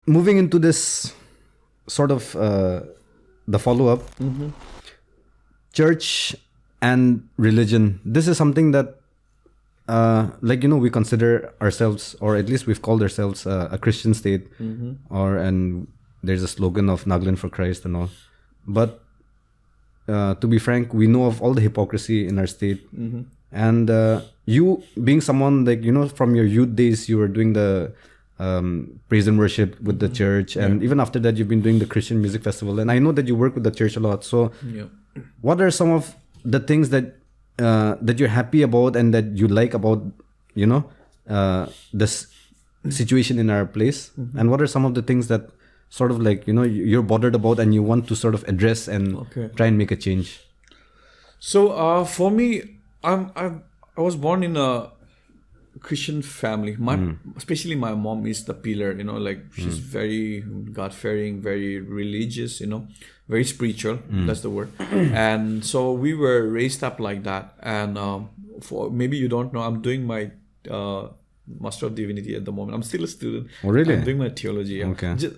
moving into this sort of the follow-up, church and religion. This is something that, we consider ourselves, or at least we've called ourselves a Christian state, and there's a slogan of Nagaland for Christ and all. But to be frank, we know of all the hypocrisy in our state. And you being someone from your youth days, you were doing the praise and worship with the church, and even after that, you've been doing the Christian music festival. And I know that you work with the church a lot. So, what are some of the things that that you're happy about and that you like about this situation in our place? And what are some of the things that sort of you're bothered about and you want to sort of address and try and make a change? So for me, I was born in a Christian family. Especially my mom is the pillar. She's very God-fearing, very religious. Very spiritual. That's the word. And so we were raised up like that. And for maybe you don't know, I'm doing my Master of Divinity at the moment. I'm still a student. Oh, really? I'm doing my theology. Okay. Just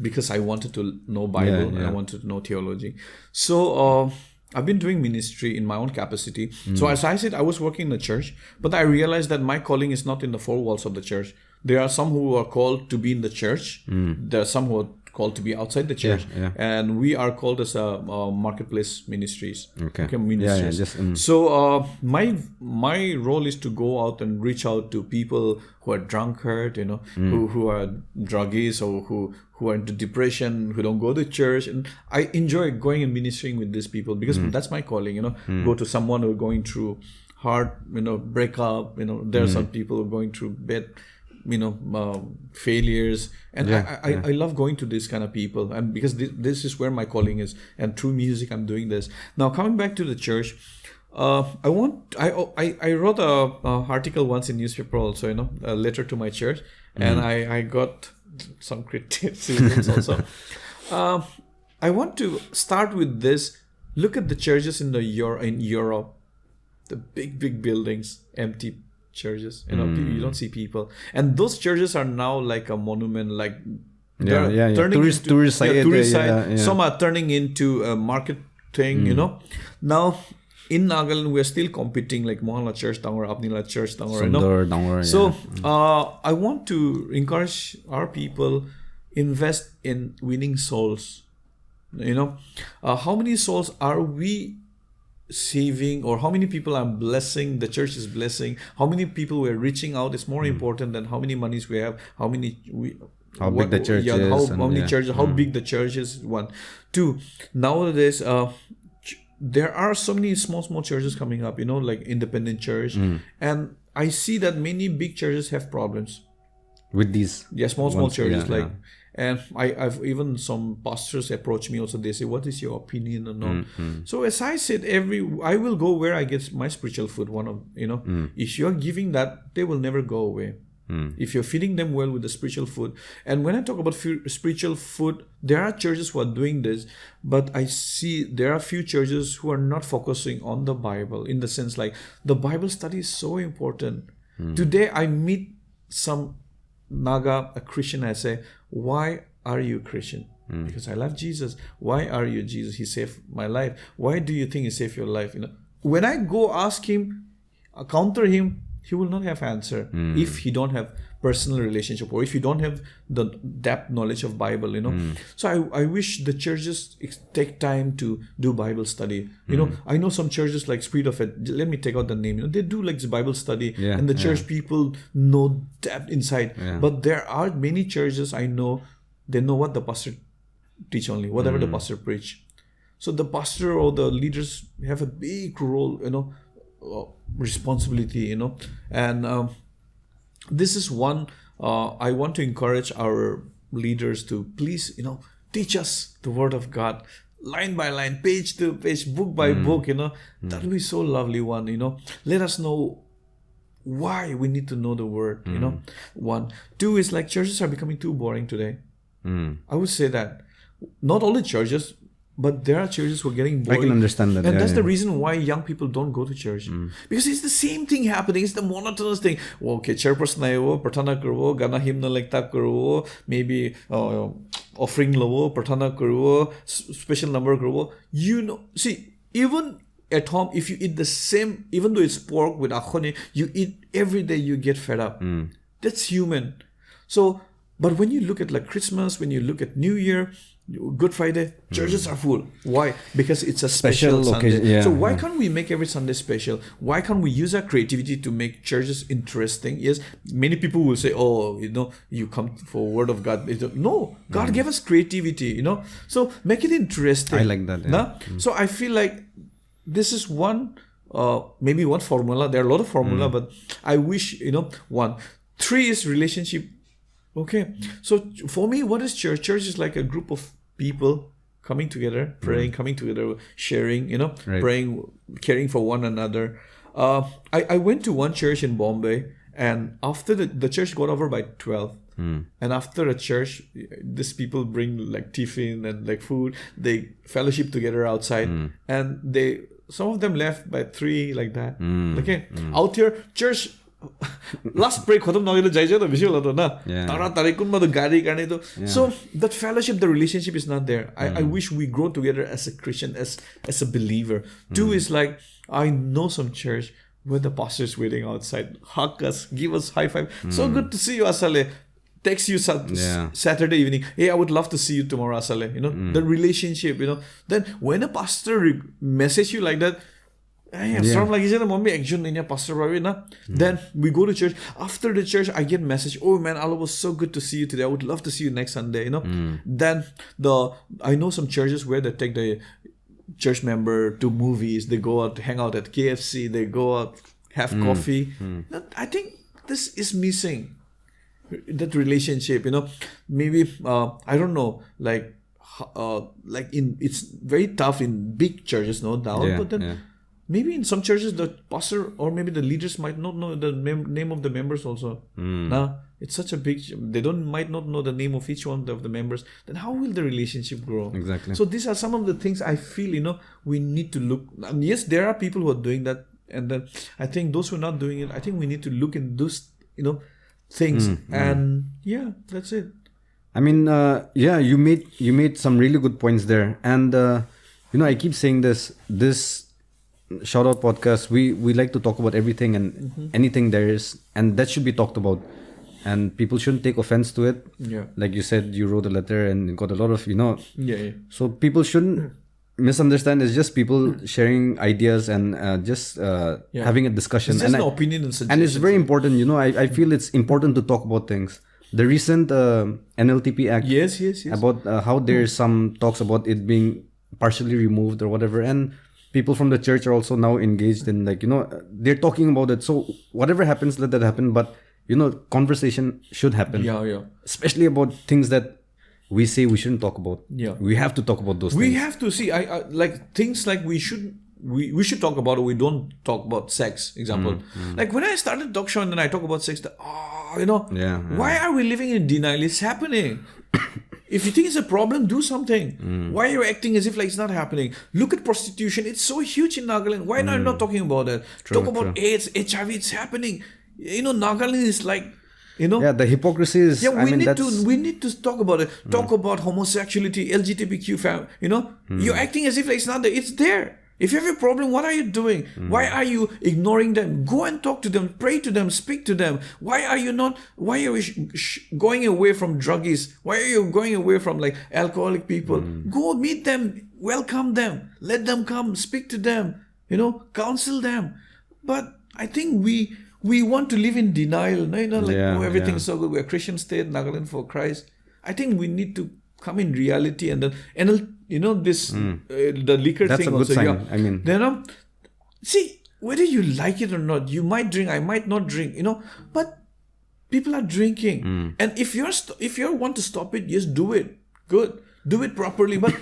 because I wanted to know Bible and I wanted to know theology. So I've been doing ministry in my own capacity. So as I said, I was working in the church, but I realized that my calling is not in the four walls of the church. There are some who are called to be in the church. There are some who are called to be outside the church, and we are called as a marketplace ministries. Ministries. So my role is to go out and reach out to people who are drunkard, who are druggies, or who are into depression, who don't go to church. And I enjoy going and ministering with these people because that's my calling. Go to someone who are going through hard, breakup. There are some people who are going through bad, failures, and I love going to these kind of people, and because this is where my calling is, and through music I'm doing this. Now coming back to the church, I wrote a article once in newspaper also, a letter to my church, and I got some criticisms also. I want to start with this. Look at the churches in Europe, the big buildings, empty churches, you don't see people, and those churches are now like a monument, like tourist site. Some are turning into a market thing. Now in Nagaland we're still competing, like Mohalla Church Dangor, Apnila Church Dangor, so I want to encourage our people, invest in winning souls. How many souls are we saving, or how many people I'm blessing, the church is blessing, how many people we're reaching out is more important than how many monies we have, how big the church is, how many churches, how big the church is. One, two, nowadays there are so many small churches coming up, like independent church, and I see that many big churches have problems with these small churches, and I've even some pastors approach me also. They say, what is your opinion on all? So as I said, I will go where I get my spiritual food. If you're giving that, they will never go away. If you're feeding them well with the spiritual food. And when I talk about spiritual food, there are churches who are doing this, but I see there are few churches who are not focusing on the Bible, in the sense like the Bible study is so important. Today I meet some Naga, a Christian. I say, why are you Christian? Because I love Jesus. Why are you Jesus? He saved my life. Why do you think he saved your life? When I go ask him, counter him, he will not have answer if he don't have personal relationship, or if you don't have the depth knowledge of Bible. So I wish the churches take time to do Bible study. I know some churches like Spirit of It, let me take out the name, they do like Bible study, and the church people know depth inside. But there are many churches I know, they know what the pastor teach only, whatever the pastor preach. So the pastor or the leaders have a big role, responsibility, and this is one I want to encourage our leaders to please, teach us the word of God, line by line, page to page, book by book. That will be so lovely. One, let us know why we need to know the word. One, two is like churches are becoming too boring today. I would say that not only churches, But there are churches who are getting I boring. can understand that. And yeah, that's yeah. the reason why young people don't go to church. Because it's the same thing happening. It's the monotonous thing. Okay, chairperson ayo, pratana karo, gana hymna lekta karo, maybe offering lowo, pratana karo, special number karo. You know, see, even at home, if you eat the same, even though it's pork with akhone, you eat every day, you get fed up. That's human. So, but when you look at like Christmas, when you look at New Year, Good Friday, churches are full. Why? Because it's a special Sunday. occasion, yeah, so why can't we make every Sunday special? Why can't we use our creativity to make churches interesting? Yes, many people will say, oh, you come for word of God. No, God gave us creativity, So make it interesting. I like that. Yeah. So I feel like this is one, maybe one formula. There are a lot of formula, but I wish, one. 3 is relationship. Okay. So for me, what is church? Church is like a group of people coming together, praying, coming together, sharing, Right. praying, caring for one another. I went to one church in Bombay, and after the church got over by 12. And after a church, these people bring like tiffin and like food. They fellowship together outside, and some of them left by 3 like that. Okay. Out here, church last break खत्म नगरेर जाइन्छ त बेसी होला त न तारा कुनमा त गाडी गाडी त so that fellowship, the relationship is not there. I wish we grow together as a Christian, as a believer. 2 is like, I know some church where the pastor is waiting outside, hug us, give us high five. So good to see you, Asale. Text you Saturday evening, hey, I would love to see you tomorrow, Asale. The relationship, then when a pastor message you like that, then we go to church. After the church, I get message, oh man, Alobo was so good to see you today. I would love to see you next Sunday. Then I know some churches where they take the church member to movies. They go out to hang out at KFC. They go out, have coffee. I think this is missing, that relationship. Maybe I don't know, like it's very tough in big churches, no doubt, but then. Maybe in some churches, the pastor or maybe the leaders might not know the name of the members also. It's such a big... They might not know the name of each one of the members. Then how will the relationship grow? Exactly. So these are some of the things I feel, we need to look... yes, there are people who are doing that. And then I think those who are not doing it, I think we need to look in those, things. And yeah, that's it. I mean, you made some really good points there. And, I keep saying this shout out podcast, we like to talk about everything and anything there is, and that should be talked about, and people shouldn't take offense to it. Like you said, you wrote a letter and got a lot of so people shouldn't misunderstand. It's just people sharing ideas and just having a discussion. It's just an opinion and suggestion. And it's very important. I feel it's important to talk about things. The recent NLTP Act, yes about how there's some talks about it being partially removed or whatever, and people from the church are also now engaged in they're talking about it. So whatever happens, let that happen. But conversation should happen. Especially about things that we say we shouldn't talk about. We have to talk about those things. We have to see. I like things like we should talk about it. We don't talk about sex. Example, like when I started talk show and then I talk about sex. Why are we living in denial? It's happening. If you think it's a problem, do something. Why are you acting as if like it's not happening? Look at prostitution. It's so huge in Nagaland. Why are you not talking about it? Talk about AIDS, HIV. It's happening. Nagaland is like, the hypocrisy is... we need to talk about it. Talk about homosexuality, LGBTQ you're acting as if like it's not there. It's there. If you have a problem, what are you doing? Why are you ignoring them? Go and talk to them, pray to them, speak to them. Why are you going away from druggies? Why are you going away from like alcoholic people? Go meet them, welcome them, let them come, speak to them, counsel them. But I think we want to live in denial. Everything is so good. We're a Christian state, Nagaland for Christ. I think we need to come in reality, and then this the liquor That's thing a good also. sign. I mean, see, whether you like it or not, you might drink, I might not drink, but people are drinking, and if you want to stop it, just do it. Good, do it properly. But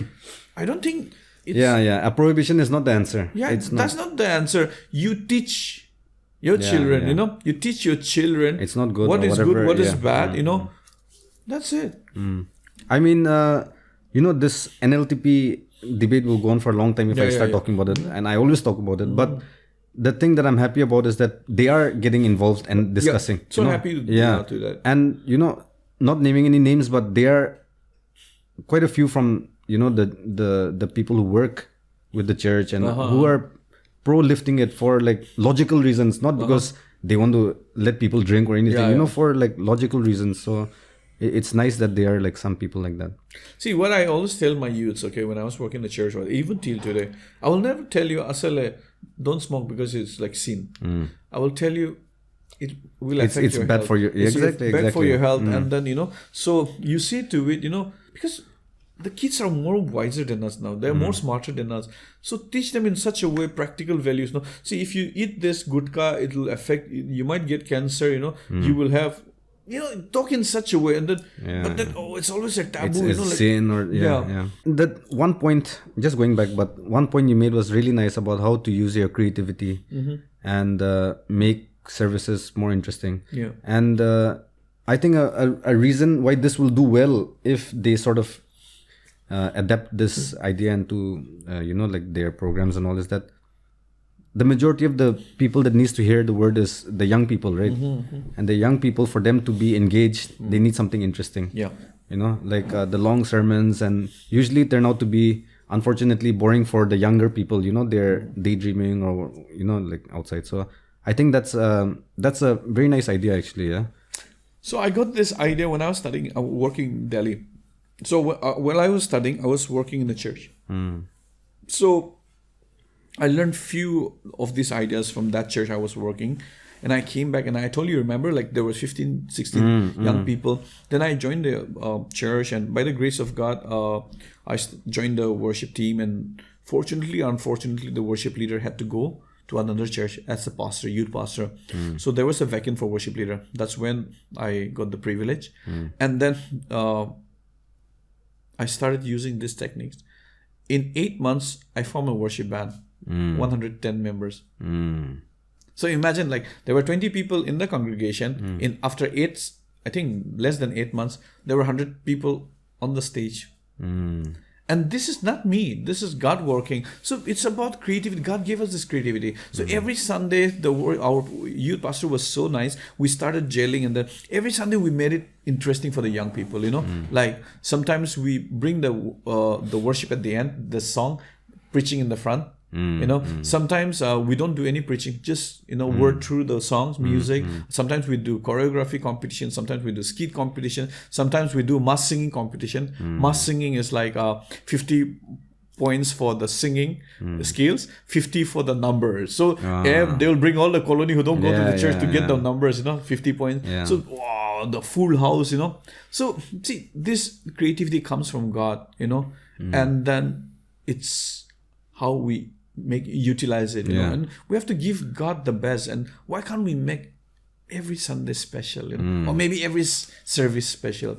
I don't think it's, a prohibition is not the answer. That's not the answer. You teach your children, you teach your children it's not good, what is whatever, good, what is bad, that's it. I mean, this NLTP debate will go on for a long time if I start talking about it, and I always talk about it. But the thing that I'm happy about is that they are getting involved and discussing. So happy to do that. And not naming any names, but there are quite a few from the people who work with the church and who are pro lifting it for like logical reasons, not because they want to let people drink or anything. For like logical reasons. So it's nice that there are like some people like that. See, what I always tell my youths, okay, when I was working in the church, or even till today, I will never tell you, Asale, don't smoke because it's like sin. I will tell you, it will affect it's your bad health. for you. Exactly. Bad for your health. And then, so you see to it, because the kids are more wiser than us now. They're more smarter than us. So teach them in such a way, practical values. No, see, if you eat this gutka, it will affect, you might get cancer, you will have, talk in such a way. And then, but then, it's always a taboo. It's sin or, That one point, just going back, but one point you made was really nice about how to use your creativity and make services more interesting. Yeah. And I think a reason why this will do well if they sort of adapt this idea into like their programs and all is that the majority of the people that needs to hear the word is the young people, right? And the young people, for them to be engaged, they need something interesting. Yeah. Like the long sermons, and usually turn out to be unfortunately boring for the younger people. They're daydreaming or like outside. So I think that's a very nice idea actually. Yeah. So I got this idea when I was studying, working in Delhi. So while I was studying, I was working in the church. So I learned few of these ideas from that church I was working. And I came back and I told you, remember, like there was 15, 16 young people. Then I joined the church, and by the grace of God, I joined the worship team. And fortunately, unfortunately, the worship leader had to go to another church as a pastor, youth pastor. So there was a vacant for worship leader. That's when I got the privilege. And then I started using these techniques. In 8 months, I formed a worship band, 110 members. So imagine, like there were 20 people in the congregation. After less than 8 months, there were 100 people on the stage. And this is not me. This is God working. So it's about creativity. God gave us this creativity. So every Sunday, our youth pastor was so nice. We started gelling, and then every Sunday we made it interesting for the young people. Like sometimes we bring the worship at the end, the song, preaching in the front. Sometimes we don't do any preaching, just word through the songs, music. Sometimes we do choreography competition, sometimes we do skit competition, sometimes we do mass singing competition. Mass singing is like 50 points for the singing skills, 50 for the numbers. So they will bring all the colony who don't go to the church to get the numbers, 50 points. So wow, the full house, So see, this creativity comes from God, and then it's how we utilize it, and we have to give God the best. And why can't we make every Sunday special, or maybe every service special?